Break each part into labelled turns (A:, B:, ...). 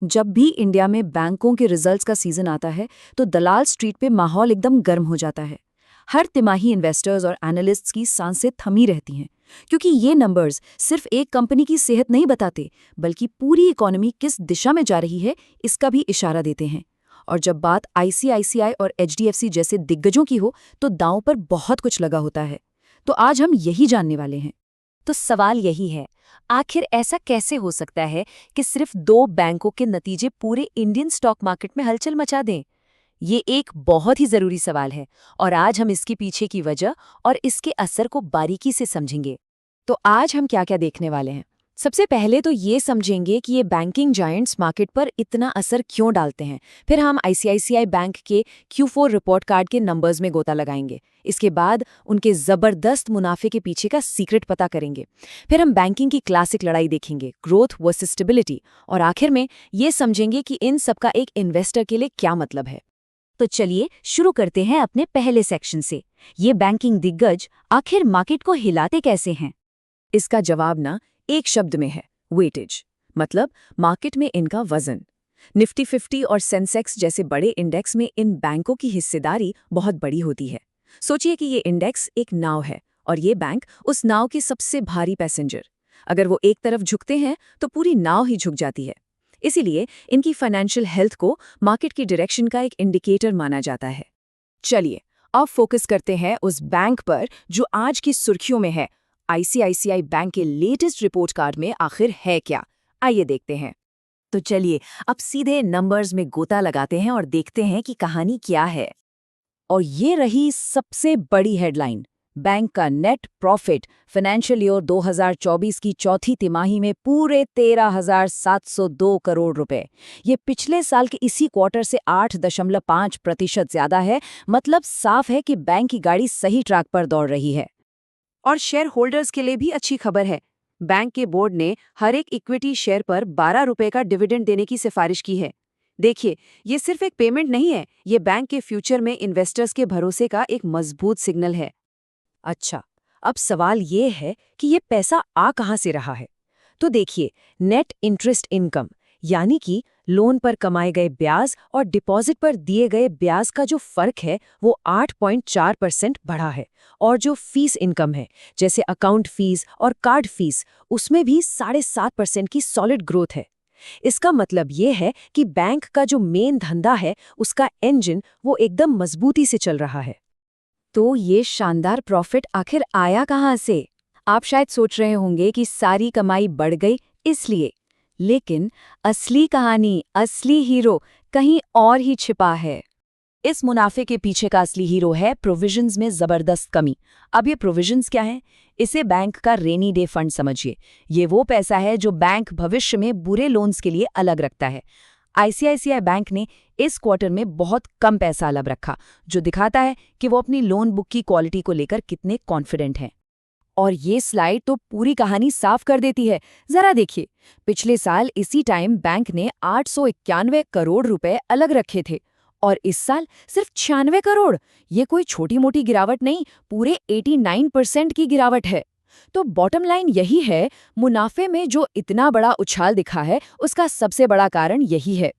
A: जब भी इंडिया में बैंकों के रिजल्ट्स का सीजन आता है तो दलाल स्ट्रीट पे माहौल एकदम गर्म हो जाता है। हर तिमाही इन्वेस्टर्स और एनालिस्ट्स की सांसें थमी रहती हैं, क्योंकि ये नंबर्स सिर्फ एक कंपनी की सेहत नहीं बताते, बल्कि पूरी इकोनॉमी किस दिशा में जा रही है इसका भी इशारा देते हैं। और जब बात आईसीआईसीआई और एचडीएफसी जैसे दिग्गजों की हो तो दांव पर बहुत कुछ लगा होता है। तो आज हम यही जानने वाले हैं।
B: तो सवाल यही है, आखिर ऐसा कैसे हो सकता है कि सिर्फ दो बैंकों के नतीजे पूरे इंडियन स्टॉक मार्केट में हलचल मचा दें? ये एक बहुत ही जरूरी सवाल है और आज हम इसके पीछे की वजह और इसके असर को बारीकी से समझेंगे।
A: तो आज हम क्या क्या देखने वाले हैं? सबसे पहले तो ये समझेंगे कि ये बैंकिंग जायंट्स मार्केट पर इतना असर क्यों डालते हैं। फिर हम आईसीआईसीआई बैंक के Q4 रिपोर्ट कार्ड के नंबर्स में गोता लगाएंगे। इसके बाद उनके ज़बरदस्त मुनाफे के पीछे का सीक्रेट पता करेंगे। फिर हम बैंकिंग की क्लासिक लड़ाई देखेंगे, ग्रोथ वर्सेस स्टेबिलिटी। और आखिर में ये समझेंगे कि इन सबका एक इन्वेस्टर के लिए क्या मतलब है।
B: तो चलिए शुरू करते हैं अपने पहले सेक्शन से। ये बैंकिंग दिग्गज आखिर मार्केट को हिलाते कैसे हैं?
A: इसका जवाब ना एक शब्द में है, वेटेज। मतलब मार्केट में इनका वजन। निफ्टी 50 और सेंसेक्स जैसे बड़े इंडेक्स में इन बैंकों की हिस्सेदारी बहुत बड़ी होती है। सोचिए कि ये इंडेक्स एक नाव है और ये बैंक उस नाव के सबसे भारी पैसेंजर। अगर वो एक तरफ झुकते हैं तो पूरी नाव ही झुक जाती है। इसीलिए इनकी फाइनेंशियल हेल्थ को मार्केट की डायरेक्शन का एक इंडिकेटर माना जाता है। चलिए अब फोकस करते हैं उस बैंक पर जो आज की सुर्खियों में है। आईसीआईसीआई बैंक के लेटेस्ट रिपोर्ट कार्ड में आखिर है क्या, आइए देखते हैं।
B: तो चलिए अब सीधे नंबर्स में गोता लगाते हैं और देखते हैं कि कहानी क्या है।
A: और ये रही सबसे बड़ी हेडलाइन, बैंक का नेट प्रॉफिट फाइनेंशियल ईयर 2024 की चौथी तिमाही में पूरे 13,702 करोड़ रुपए। ये पिछले साल के इसी क्वार्टर से 8.5% ज्यादा है। मतलब साफ है कि बैंक की गाड़ी सही ट्रैक पर दौड़ रही है। और शेयर होल्डर्स के लिए भी अच्छी खबर है। बैंक के बोर्ड ने हर एक इक्विटी शेयर पर 12 रुपए का डिविडेंड देने की सिफारिश की है। देखिए, ये सिर्फ एक पेमेंट नहीं है, ये बैंक के फ्यूचर में इन्वेस्टर्स के भरोसे का एक मजबूत सिग्नल है। अच्छा, अब सवाल ये है कि ये पैसा आ कहाँ से रहा है। तो देखिए, नेट इंटरेस्ट इनकम यानी कि लोन पर कमाए गए ब्याज और डिपॉजिट पर दिए गए ब्याज का जो फर्क है वो 8.4% बढ़ा है। और जो फीस इनकम है, जैसे अकाउंट फीस और कार्ड फीस, उसमें भी 7.5% की सॉलिड ग्रोथ है। इसका मतलब ये है कि बैंक का जो मेन धंधा है, उसका इंजन वो एकदम मजबूती से चल रहा है। तो ये शानदार प्रॉफिट आखिर आया कहाँ से? आप शायद सोच रहे होंगे कि सारी कमाई बढ़ गई इसलिए, लेकिन असली कहानी, असली हीरो कहीं और ही छिपा है। इस मुनाफे के पीछे का असली हीरो है प्रोविजंस में जबरदस्त कमी। अब ये प्रोविजंस क्या है? इसे बैंक का रेनी डे फंड समझिए। ये वो पैसा है जो बैंक भविष्य में बुरे लोन्स के लिए अलग रखता है। आईसीआईसीआई बैंक ने इस क्वार्टर में बहुत कम पैसा अलग रखा, जो दिखाता है कि वो अपनी लोन बुक की क्वालिटी को लेकर कितने कॉन्फिडेंट हैं। और ये स्लाइड तो पूरी कहानी साफ कर देती है। जरा देखिए, पिछले साल इसी टाइम बैंक ने 891 करोड़ रुपए अलग रखे थे और इस साल सिर्फ 96 करोड़। ये कोई छोटी मोटी गिरावट नहीं, पूरे 89% की गिरावट है। तो बॉटम लाइन यही है, मुनाफे में जो इतना बड़ा उछाल दिखा है उसका सबसे बड़ा कारण यही है।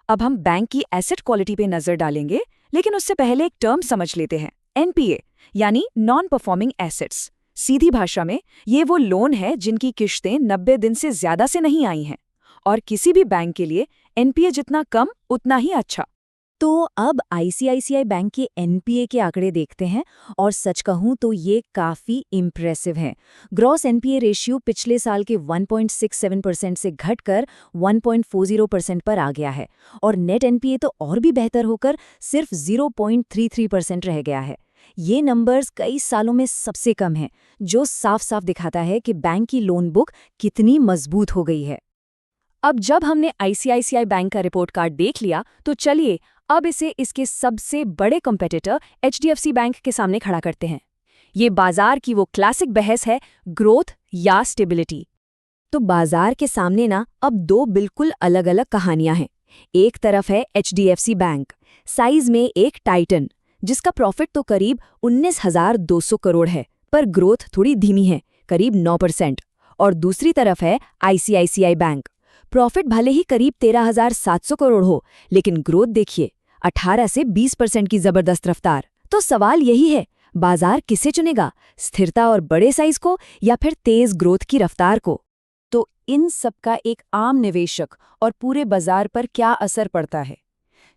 A: अब हम बैंक की एसेट क्वालिटी पे नजर डालेंगे, लेकिन उससे पहले एक टर्म समझ लेते हैं, एनपीए यानी नॉन परफॉर्मिंग एसेट्स। सीधी भाषा में ये वो लोन है जिनकी किश्तें 90 दिन से ज्यादा से नहीं आई हैं। और किसी भी बैंक के लिए एनपीए जितना कम उतना ही अच्छा। तो अब आईसीआईसीआई बैंक के एनपीए के आंकड़े देखते हैं और सच कहूं तो ये काफी इम्प्रेसिव हैं। ग्रॉस एनपीए रेशियो पिछले साल के 1.67% से घटकर 1.40% पर आ गया है और नेट एनपीए तो और भी बेहतर होकर सिर्फ 0.33% रह गया है। ये नंबर्स कई सालों में सबसे कम हैं, जो साफ साफ दिखाता है कि बैंक की लोन बुक कितनी मजबूत हो गई है। अब जब हमने आईसीआईसीआई बैंक का रिपोर्ट कार्ड देख लिया, तो चलिए अब इसे इसके सबसे बड़े कंपेटिटर एचडीएफसी बैंक के सामने खड़ा करते हैं। ये बाजार की वो क्लासिक बहस है, ग्रोथ या स्टेबिलिटी। तो बाजार के सामने ना अब दो बिल्कुल अलग अलग कहानियां हैं। एक तरफ है एचडीएफसी बैंक, साइज में एक टाइटन, जिसका प्रॉफिट तो करीब 19,200 करोड़ है, पर ग्रोथ थोड़ी धीमी है, करीब 9%। और दूसरी तरफ है आईसीआईसीआई बैंक, प्रॉफिट भले ही करीब 13,700 करोड़ हो, लेकिन ग्रोथ देखिए 18 से 20% की जबरदस्त रफ्तार। तो सवाल यही है, बाजार किसे चुनेगा, स्थिरता और बड़े साइज को या फिर तेज ग्रोथ की रफ्तार को? तो इन सब का एक आम निवेशक और पूरे बाजार पर क्या असर पड़ता है?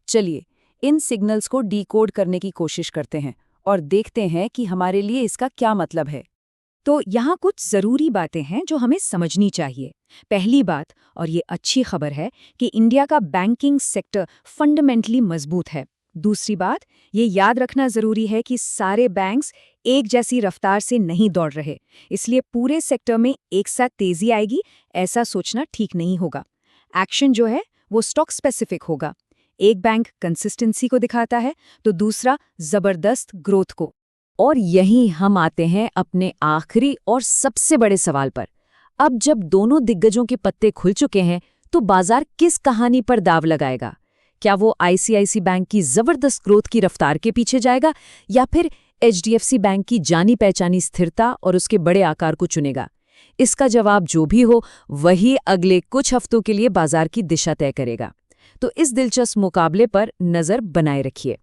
A: चलिए इन सिग्नल्स को डिकोड करने की कोशिश करते हैं और देखते हैं कि हमारे लिए इसका क्या मतलब है। तो यहाँ कुछ ज़रूरी बातें हैं जो हमें समझनी चाहिए। पहली बात, और ये अच्छी खबर है, कि इंडिया का बैंकिंग सेक्टर फंडामेंटली मजबूत है। दूसरी बात, ये याद रखना ज़रूरी है कि सारे बैंक्स एक जैसी रफ्तार से नहीं दौड़ रहे, इसलिए पूरे सेक्टर में एक साथ तेज़ी आएगी ऐसा सोचना ठीक नहीं होगा। एक्शन जो है वो स्टॉक स्पेसिफिक होगा। एक बैंक कंसिस्टेंसी को दिखाता है तो दूसरा ज़बरदस्त ग्रोथ को। और यहीं हम आते हैं अपने आखिरी और सबसे बड़े सवाल पर। अब जब दोनों दिग्गजों के पत्ते खुल चुके हैं तो बाजार किस कहानी पर दाव लगाएगा? क्या वो आईसीआईसी बैंक की जबरदस्त ग्रोथ की रफ्तार के पीछे जाएगा या फिर एचडीएफसी बैंक की जानी पहचानी स्थिरता और उसके बड़े आकार को चुनेगा? इसका जवाब जो भी हो वही अगले कुछ हफ्तों के लिए बाजार की दिशा तय करेगा। तो इस दिलचस्प मुकाबले पर नजर बनाए रखिए।